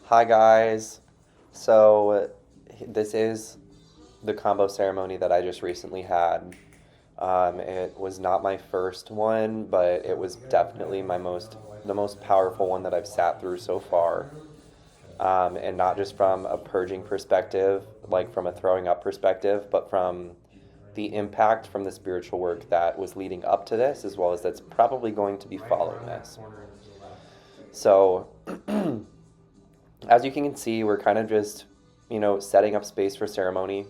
Hi guys. So this is the combo ceremony that I just recently had. It was not my first one, but it was definitely the most powerful one that I've sat through so far. And not just from a purging perspective, like from a throwing up perspective, but from the impact from the spiritual work that was leading up to this, as well as that's probably going to be following this. So as you can see, we're kind of just, setting up space for ceremony.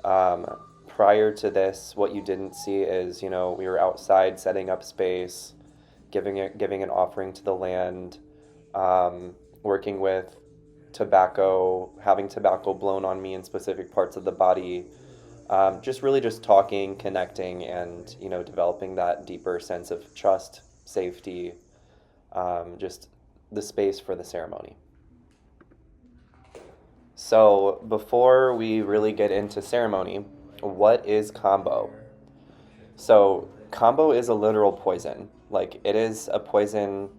Prior to this, what you didn't see is, we were outside setting up space, giving an offering to the land, working with tobacco, having tobacco blown on me in specific parts of the body, just really just talking, connecting, and developing that deeper sense of trust, safety, just the space for the ceremony. So, before we really get into ceremony, what is Kambo? So, Kambo is a literal poison. Like, it is a poison,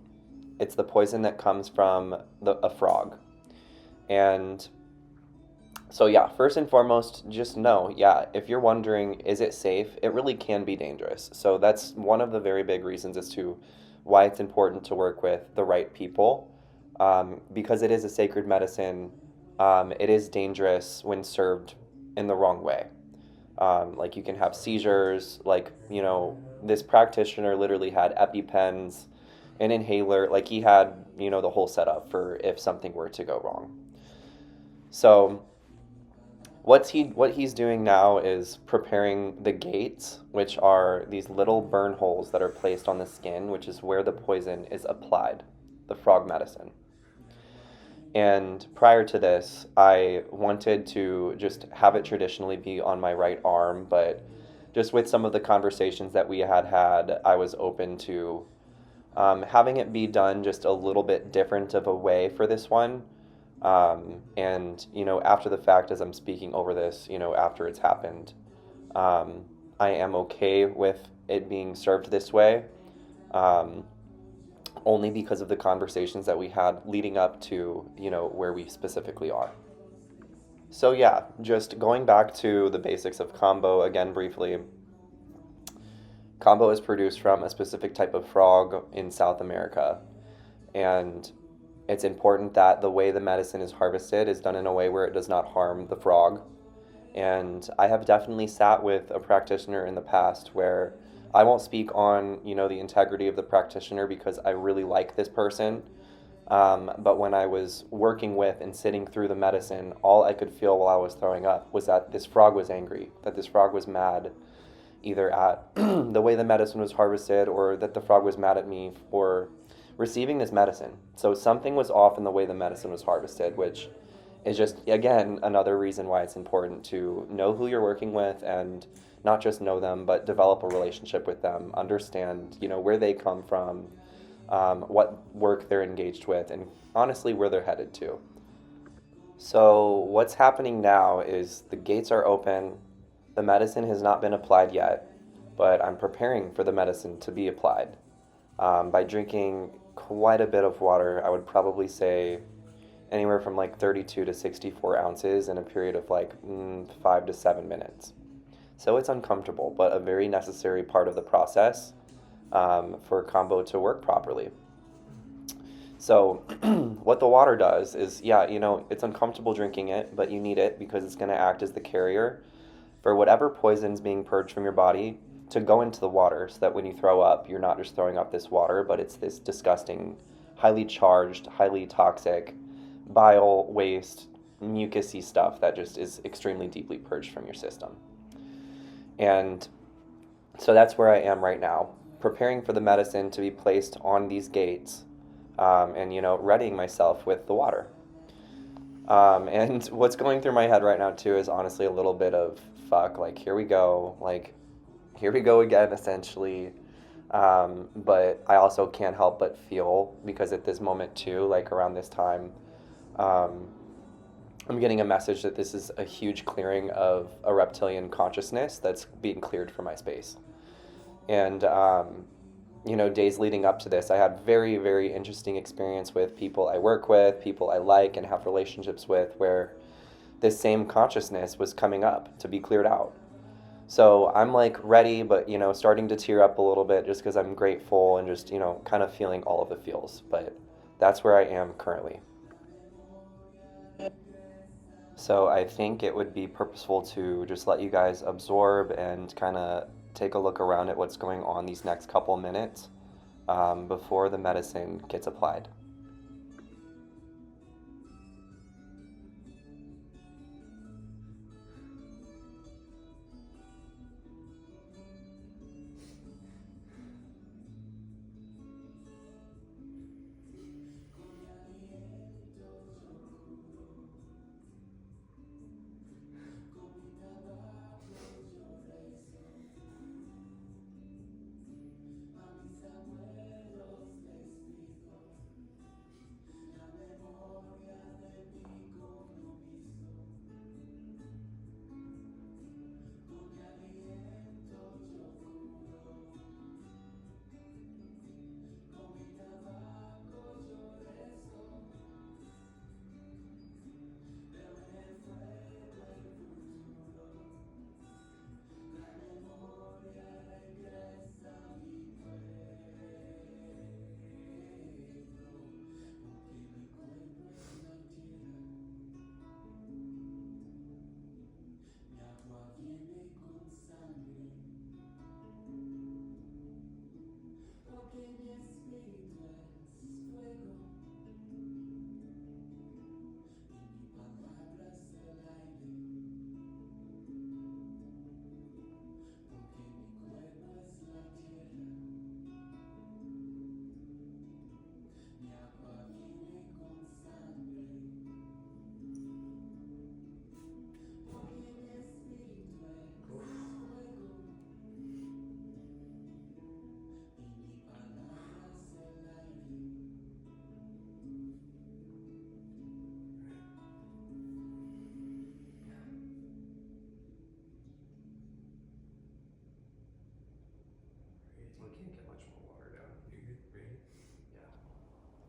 it's the poison that comes from a frog. And so, yeah, first and foremost, just know, yeah, if you're wondering, is it safe? It really can be dangerous. So, that's one of the very big reasons as to why it's important to work with the right people, because it is a sacred medicine. It is dangerous when served in the wrong way. Like you can have seizures, like, this practitioner literally had EpiPens, an inhaler, like he had, the whole setup for if something were to go wrong. So what he's doing now is preparing the gates, which are these little burn holes that are placed on the skin, which is where the poison is applied, the frog medicine. And prior to this, I wanted to just have it traditionally be on my right arm, but just with some of the conversations that we had, I was open to having it be done just a little bit different of a way for this one. And, after the fact, as I'm speaking over this, after it's happened, I am okay with it being served this way. Only because of the conversations that we had leading up to, where we specifically are. So yeah, just going back to the basics of Kambo again briefly. Kambo is produced from a specific type of frog in South America. And it's important that the way the medicine is harvested is done in a way where it does not harm the frog. And I have definitely sat with a practitioner in the past where I won't speak on, the integrity of the practitioner because I really like this person. But when I was working with and sitting through the medicine, all I could feel while I was throwing up was that this frog was angry, that this frog was mad, either at the way the medicine was harvested or that the frog was mad at me for receiving this medicine. So something was off in the way the medicine was harvested, which is just, again, another reason why it's important to know who you're working with and not just know them, but develop a relationship with them, understand, where they come from, what work they're engaged with, and honestly, where they're headed to. So what's happening now is the gates are open. The medicine has not been applied yet, but I'm preparing for the medicine to be applied by drinking quite a bit of water. I would probably say anywhere from like 32 to 64 ounces in a period of like 5 to 7 minutes. So it's uncomfortable, but a very necessary part of the process for Kambo to work properly. So what the water does is, it's uncomfortable drinking it, but you need it because it's going to act as the carrier for whatever poison's being purged from your body to go into the water so that when you throw up, you're not just throwing up this water, but it's this disgusting, highly charged, highly toxic, bile, waste, mucousy stuff that just is extremely deeply purged from your system. And so that's where I am right now, preparing for the medicine to be placed on these gates, and, readying myself with the water. And what's going through my head right now, too, is honestly a little bit of, fuck, like, here we go again, essentially. But I also can't help but feel, because at this moment, too, like, around this time, I'm getting a message that this is a huge clearing of a reptilian consciousness that's being cleared from my space. And days leading up to this, I had very, very interesting experience with people I work with, people I like and have relationships with, where this same consciousness was coming up to be cleared out. So I'm like ready, but starting to tear up a little bit just because I'm grateful and just kind of feeling all of the feels. But that's where I am currently. So I think it would be purposeful to just let you guys absorb and kind of take a look around at what's going on these next couple minutes before the medicine gets applied.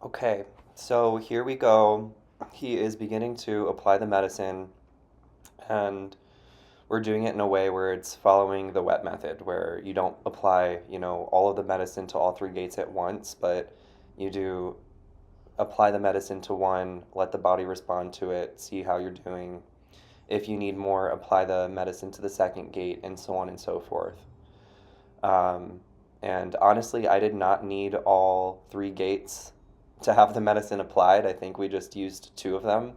Okay, so here we go. He is beginning to apply the medicine, and we're doing it in a way where it's following the wet method, where you don't apply, all of the medicine to all three gates at once, but you do apply the medicine to one, let the body respond to it, see how you're doing. If you need more, apply the medicine to the second gate, and so on and so forth. Um, and honestly, I did not need all three gates to have the medicine applied. I think we just used two of them.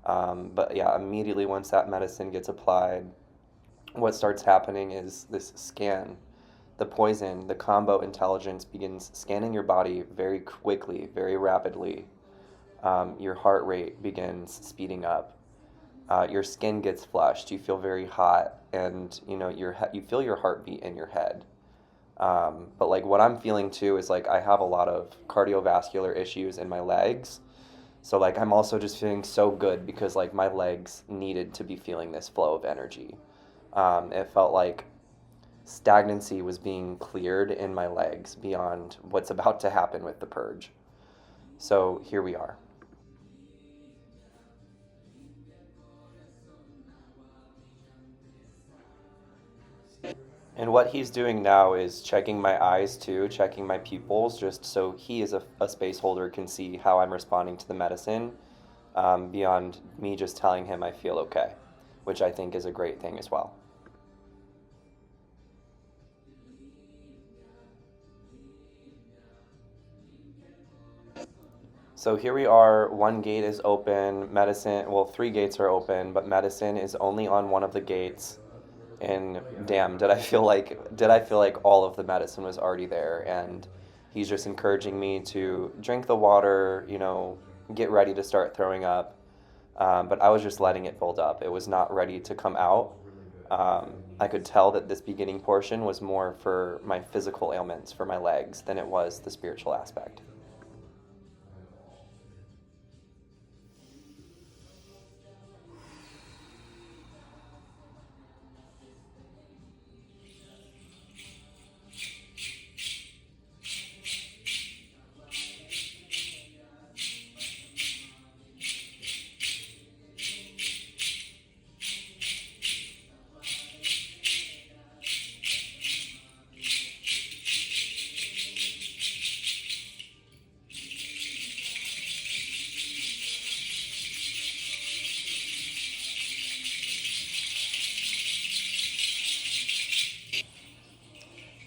But yeah, immediately once that medicine gets applied, what starts happening is this scan. The poison, the Kambo intelligence begins scanning your body very quickly, very rapidly. Your heart rate begins speeding up. Your skin gets flushed. You feel very hot, and you feel your heartbeat in your head. But like what I'm feeling too is like I have a lot of cardiovascular issues in my legs. So like I'm also just feeling so good because like my legs needed to be feeling this flow of energy. It felt like stagnancy was being cleared in my legs beyond what's about to happen with the purge. So here we are. And what he's doing now is checking my eyes too, checking my pupils, just so he as a space holder can see how I'm responding to the medicine, beyond me just telling him I feel okay, which I think is a great thing as well. So here we are. One gate is open. Medicine, well, three gates are open, but medicine is only on one of the gates. And damn, did I feel like all of the medicine was already there, and he's just encouraging me to drink the water, get ready to start throwing up. But I was just letting it build up. It was not ready to come out. I could tell that this beginning portion was more for my physical ailments, for my legs, than it was the spiritual aspect.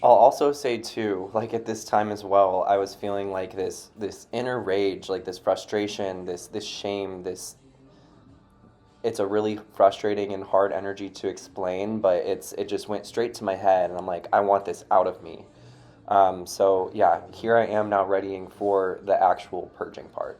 I'll also say too, like at this time as well, I was feeling like this inner rage, like this frustration, this shame, this it's a really frustrating and hard energy to explain, but it just went straight to my head, and I'm like, I want this out of me. So yeah, here I am now readying for the actual purging part.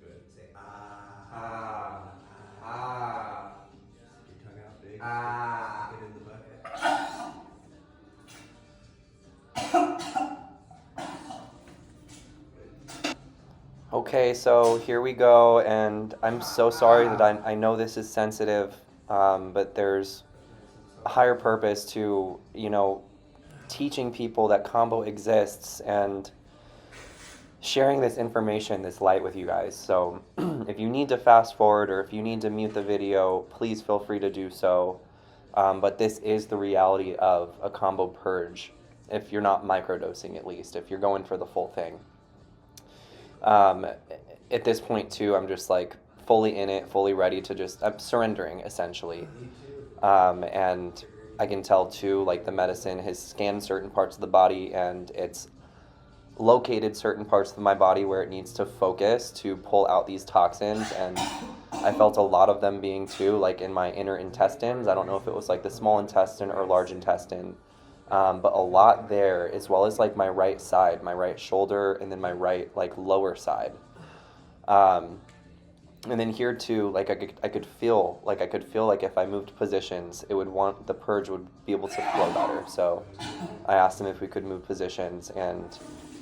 Good. Say ah. Ah, Ah. ah, Your tongue out big. ah. Get in the bucket. Okay, so here we go, and I'm so sorry that I know this is sensitive, but there's a higher purpose to, teaching people that Kambo exists and sharing this information, this light with you guys. So if you need to fast forward or if you need to mute the video, please feel free to do so. But this is the reality of a Kambo purge, if you're not microdosing at least, if you're going for the full thing. Um, at this point too, I'm just like fully in it, fully ready to I'm surrendering essentially. And I can tell too, like the medicine has scanned certain parts of the body and it's located certain parts of my body where it needs to focus to pull out these toxins. And I felt a lot of them being too, like in my inner intestines. I don't know if it was like the small intestine or large intestine. But a lot there, as well as like my right side, my right shoulder, and then my right like lower side. And then here too, like I could feel like if I moved positions, the purge would be able to flow better. So I asked him if we could move positions, and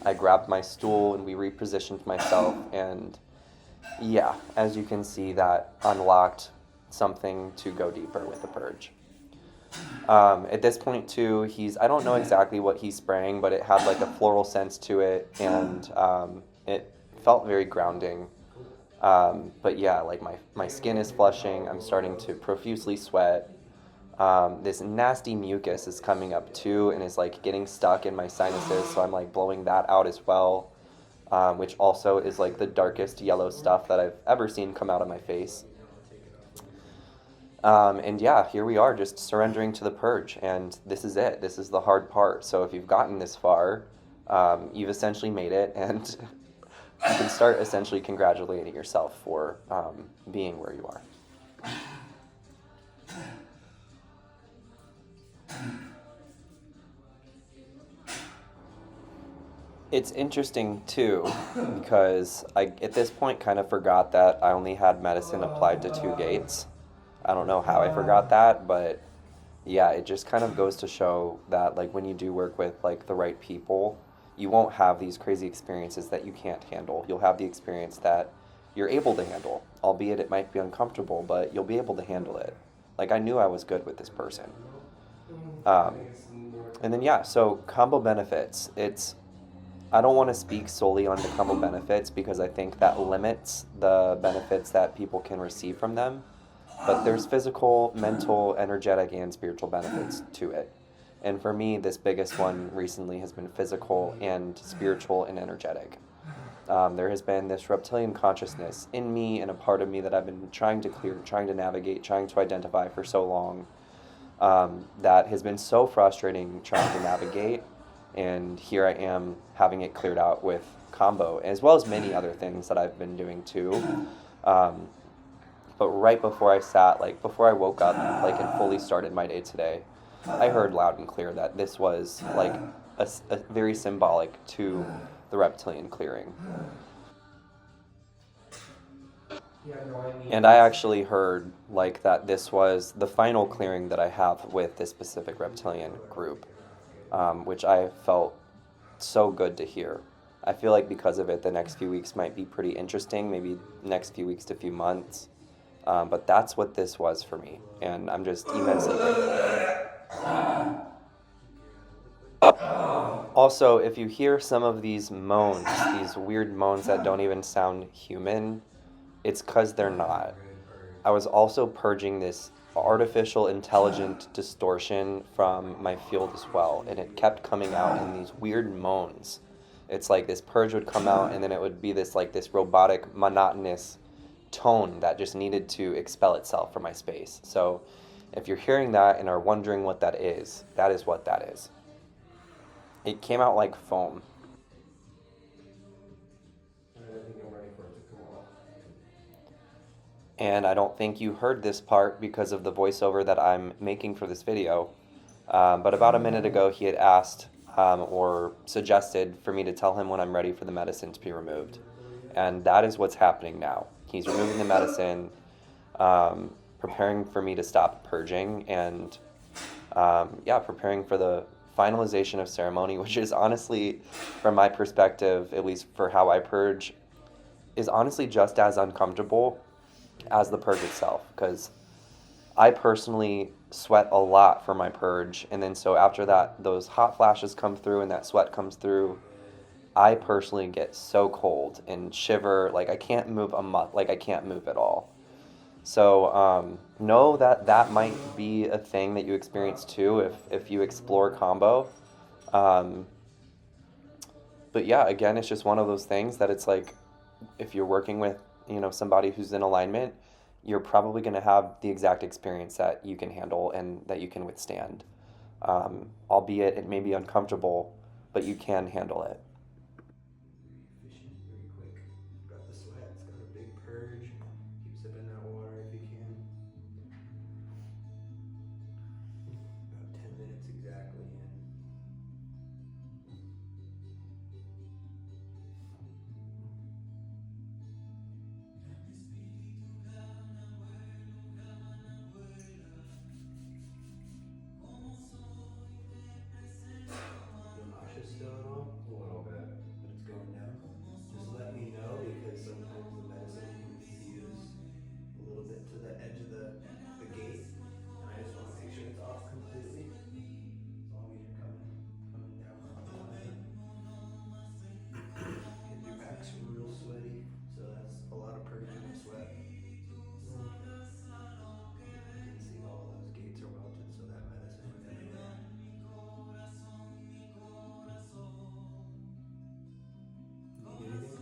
I grabbed my stool and we repositioned myself, and yeah, as you can see, that unlocked something to go deeper with the purge. At this point too, I don't know exactly what he's spraying, but it had like a floral sense to it, and it felt very grounding. But yeah, like my skin is flushing, I'm starting to profusely sweat. This nasty mucus is coming up too and is like getting stuck in my sinuses, so I'm like blowing that out as well, which also is like the darkest yellow stuff that I've ever seen come out of my face. And yeah, here we are just surrendering to the purge, and this is it. This is the hard part. So if you've gotten this far, you've essentially made it, and you can start essentially congratulating yourself for being where you are. It's interesting too, because I at this point kind of forgot that I only had medicine applied to 2 gates. I don't know how I forgot that, but yeah, it just kind of goes to show that like when you do work with like the right people, you won't have these crazy experiences that you can't handle. You'll have the experience that you're able to handle, albeit it might be uncomfortable, but you'll be able to handle it. Like I knew I was good with this person. Um, and then yeah, so combo benefits. I don't want to speak solely on the combo benefits because I think that limits the benefits that people can receive from them. But there's physical, mental, energetic, and spiritual benefits to it. And for me, this biggest one recently has been physical and spiritual and energetic. There has been this reptilian consciousness in me and a part of me that I've been trying to clear, trying to navigate, trying to identify for so long, that has been so frustrating trying to navigate. And here I am having it cleared out with Kambo, as well as many other things that I've been doing too. But right before before I woke up, like, and fully started my day today, I heard loud and clear that this was, like, a very symbolic to the reptilian clearing. And I actually heard like that this was the final clearing that I have with this specific reptilian group, which I felt so good to hear. I feel like because of it, the next few weeks might be pretty interesting, maybe next few weeks to few months. But that's what this was for me, and I'm just immensely grateful. Also, if you hear some of these moans, these weird moans that don't even sound human, it's because they're not. I was also purging this artificial intelligent distortion from my field as well, and it kept coming out in these weird moans. It's like this purge would come out, and then it would be this like this robotic, monotonous tone that just needed to expel itself from my space. So, if you're hearing that and are wondering what that is what that is. It came out like foam. And I don't think you heard this part because of the voiceover that I'm making for this video. But about a minute ago, he had asked or suggested for me to tell him when I'm ready for the medicine to be removed. And that is what's happening now. He's removing the medicine, preparing for me to stop purging, and preparing for the finalization of ceremony, which is honestly, from my perspective, at least for how I purge, is honestly just as uncomfortable as the purge itself, because I personally sweat a lot for my purge, and then so after that, those hot flashes come through and that sweat comes through, I personally get so cold and shiver, like I can't move like I can't move at all. So know that that might be a thing that you experience too if you explore Kambo. Um, but yeah, again, it's just one of those things that it's like if you're working with somebody who's in alignment, you're probably going to have the exact experience that you can handle and that you can withstand. Albeit it may be uncomfortable, but you can handle it. Efficient, very quick. Got the sweat. It's got a big purge. Keep sipping that water if you can. About 10 minutes exactly in. Feel nauseous still at all? A little bit. But it's going down. Just let me know because sometimes the medicine can fuse a little bit to the edge of the gate. And I just want to make sure it's off completely. As long as you're coming down on time. Because your back's real sweaty. So that's a lot of purging and sweat. You can see all those gates are welted, so that medicine is everywhere. Need anything?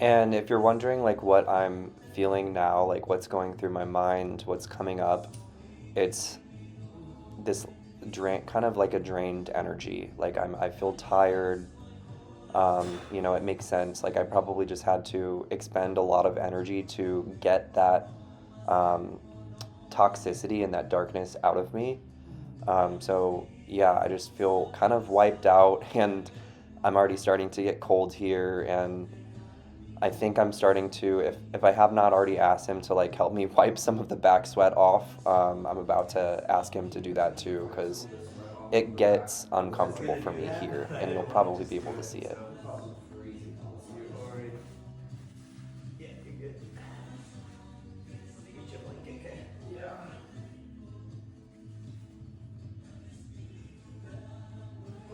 And if you're wondering like what I'm feeling now, like what's going through my mind, what's coming up, it's this kind of like a drained energy. Like I feel tired. It makes sense. Like I probably just had to expend a lot of energy to get that um, toxicity and that darkness out of me. So yeah, I just feel kind of wiped out, and I'm already starting to get cold here, and I think I'm starting to, if I have not already asked him to like help me wipe some of the back sweat off, I'm about to ask him to do that too, because it gets uncomfortable for me here, and you'll probably be able to see it. Yeah, you're good. Let me get you a blanket, okay? Yeah.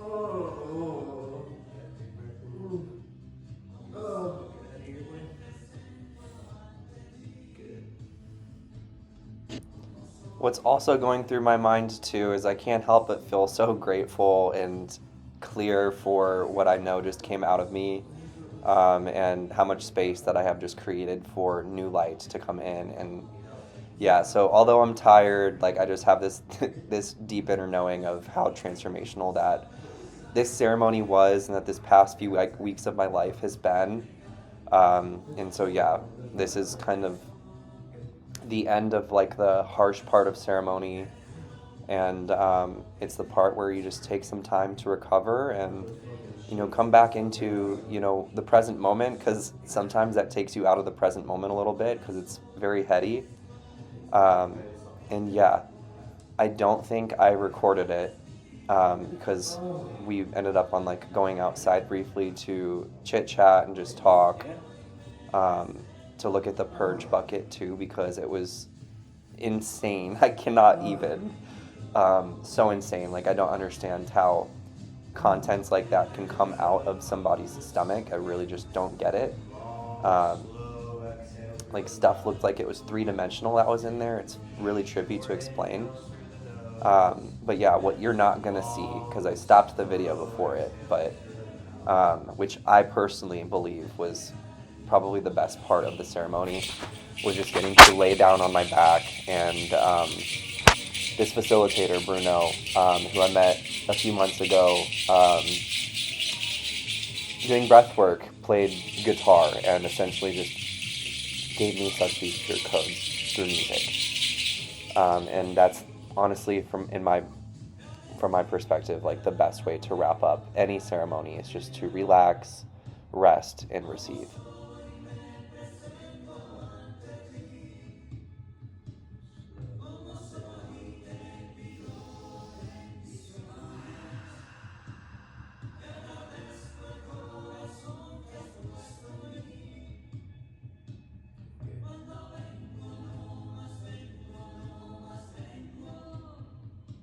Oh. Yeah, take a breath in. Oh. Get out of your way. Good. What's also going through my mind too is I can't help but feel so grateful and clear for what I know just came out of me, and how much space that I have just created for new light to come in. And Yeah, so although I'm tired, like I just have this this deep inner knowing of how transformational that this ceremony was, and that this past few like weeks of my life has been. And so yeah, this is kind of the end of like the harsh part of ceremony, and it's the part where you just take some time to recover and come back into the present moment, because sometimes that takes you out of the present moment a little bit because it's very heady. um, and yeah, I don't think I recorded it, because we ended up on like going outside briefly to chit chat and just talk, um, to look at the purge bucket too, because it was insane. I cannot even. So insane. Like, I don't understand how contents like that can come out of somebody's stomach. I really just don't get it. Um, like, stuff looked like it was three-dimensional that was in there. It's really trippy to explain. But yeah, what you're not gonna see, because I stopped the video before it, but which I personally believe was probably the best part of the ceremony, was just getting to lay down on my back, and this facilitator, Bruno, who I met a few months ago, doing breath work, played guitar, and essentially just gave me such these pure codes through music. And that's honestly, from my perspective, like the best way to wrap up any ceremony is just to relax, rest, and receive. It's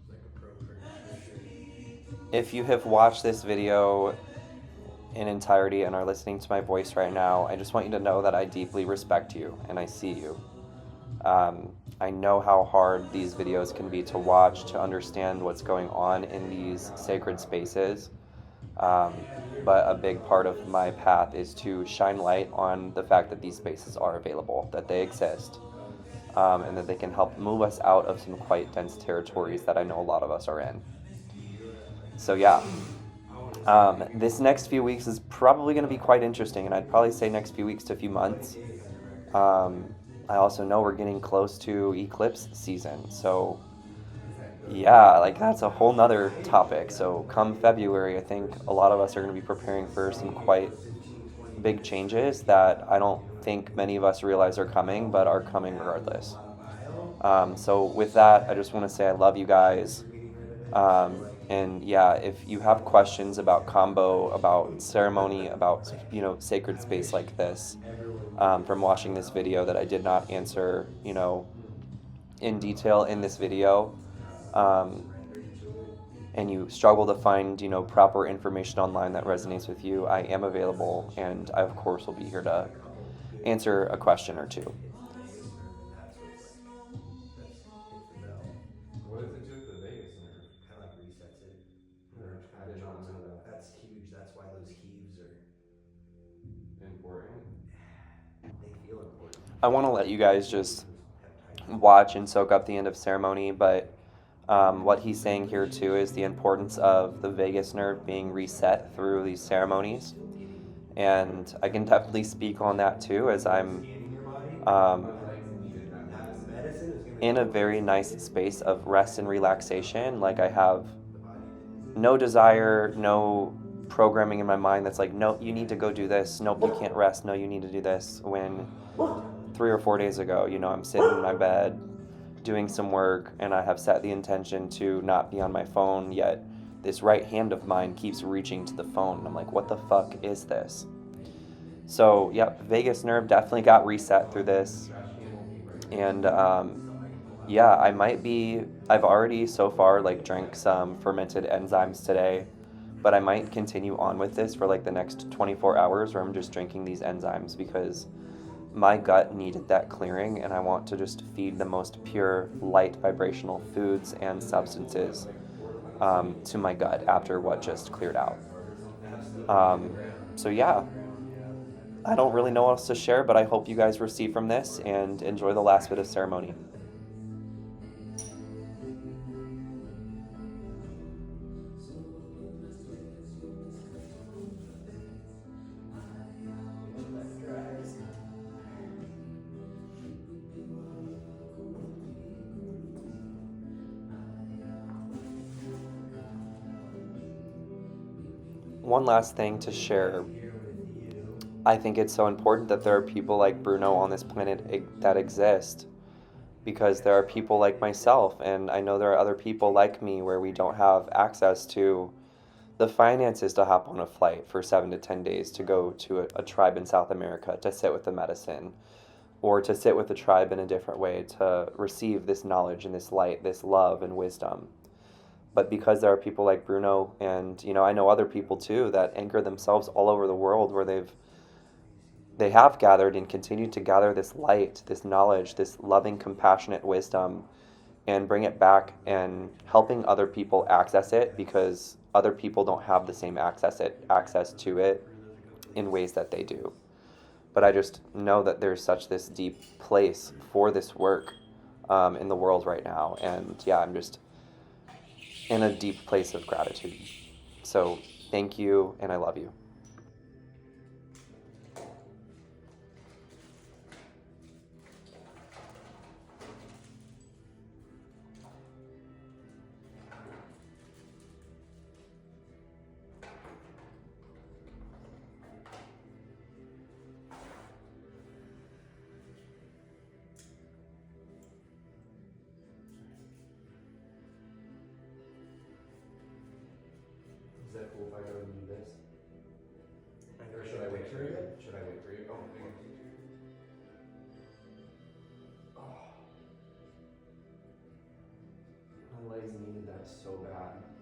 like a pro purge for sure. If you have watched this video in entirety and are listening to my voice right now, I just want you to know that I deeply respect you and I see you. I know how hard these videos can be to watch, to understand what's going on in these sacred spaces. Um, but a big part of my path is to shine light on the fact that these spaces are available, that they exist, and that they can help move us out of some quite dense territories that I know a lot of us are in. So, yeah. This next few weeks is probably going to be quite interesting, and I'd probably say next few weeks to a few months. I also know we're getting close to eclipse season, so yeah, like that's a whole nother topic. So come February, I think a lot of us are going to be preparing for some quite big changes that I don't think many of us realize are coming, but are coming regardless. So with that, I just want to say I love you guys. And yeah, if you have questions about Kambo, about ceremony, about sacred space like this, from watching this video that I did not answer, in detail in this video, and you struggle to find, proper information online that resonates with you, I am available, and I of course will be here to answer a question or two. What does it do with the Vegas nerve? Kind of like resets it. Yeah, I did not know that. That's huge. That's why those heaves are. Important. They feel important. I want to let you guys just Peptide. watch and soak up the end of ceremony, but what he's saying here too is the importance of the vagus nerve being reset through these ceremonies. And I can definitely speak on that too, as I'm in a very nice space of rest and relaxation. Like, I have no desire, no programming in my mind that's like, no, you need to go do this. Nope, you can't rest. No, you need to do this. When 3 or 4 days ago, I'm sitting in my bed doing some work, and I have set the intention to not be on my phone, yet this right hand of mine keeps reaching to the phone. And I'm like, what the fuck is this? So, yep, vagus nerve definitely got reset through this. And yeah, I've already so far like drank some fermented enzymes today, but I might continue on with this for like the next 24 hours where I'm just drinking these enzymes, because my gut needed that clearing, and I want to just feed the most pure, light vibrational foods and substances to my gut after what just cleared out. So yeah, I don't really know what else to share, but I hope you guys receive from this and enjoy the last bit of ceremony. one last thing to share. I'm here with you. I think it's so important that there are people like Bruno on this planet that exist, because there are people like myself, and I know there are other people like me where we don't have access to the finances to hop on a flight for 7 to 10 days to go to a tribe in South America to sit with the medicine, or to sit with the tribe in a different way to receive this knowledge and this light, this love and wisdom. But because there are people like Bruno, and I know other people too that anchor themselves all over the world, where they have gathered and continue to gather this light, this knowledge, this loving, compassionate wisdom, and bring it back and helping other people access it, because other people don't have the same access to it in ways that they do. But I just know that there's such this deep place for this work in the world right now, and yeah, I'm just in a deep place of gratitude. So thank you, and I love you. Is that cool if I go and do this? Or Should I wait for you? Should I wait for you? Oh, hang on. Oh. My legs needed that so bad.